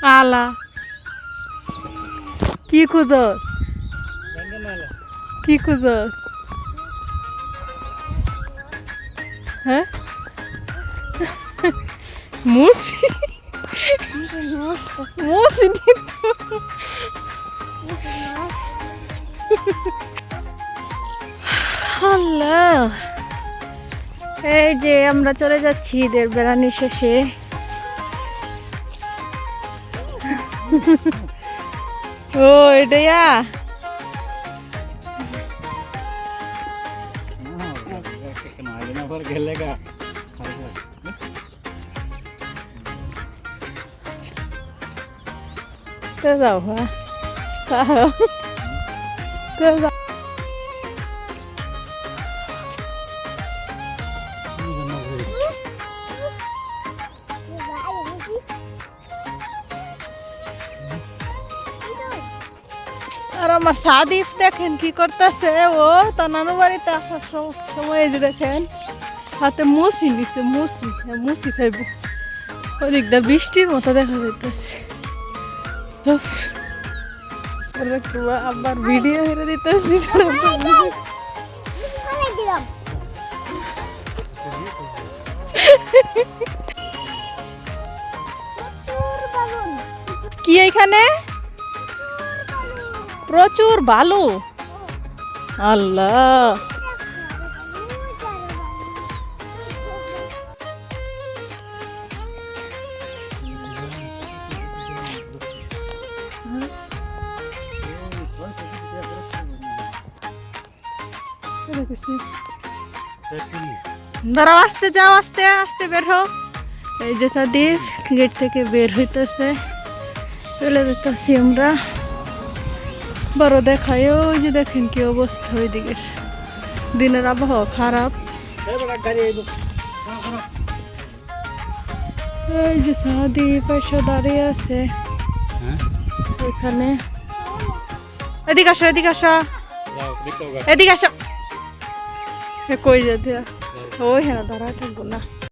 আলা কি খুঁজস কি খুঁজস হ্যাঁ মুসি মুসি আল্লাহ এই যে আমরা চলে যাচ্ছি ঈদের বেড়ানি শেষে ও এটাইয়া যাও হ্যাঁ আর আমার সাদিফ দেখেন কি করতেছে ও তার নানু বাড়িতে আসার সময় যে দেখেন হাতে মুসি নিছে মুসি মুসি খাইব ওদিকটা বৃষ্টির মতো দেখা যাইতেছে আবার ভিডিও হেরে দিতেছি কি এইখানে প্রচুর বালু আল্লাহ দাঁড়াও আস্তে যাও আস্তে আস্তে বের হও এই যে সাদিফ গেট থেকে বের হইতেছে চলে যেতেছি আমরা বড় দেখায় ওই যে দেখেন কি অবস্থা ওইদিকে দিনের আবহাওয়া খারাপ এই যে সাদিফ এসে দাঁড়িয়ে আছে ওইখানে এদিকে আসো এদিকে আসো এদিকে আসো কই যেতে ওই হ্যাঁ দাঁড়ায় থাকবো না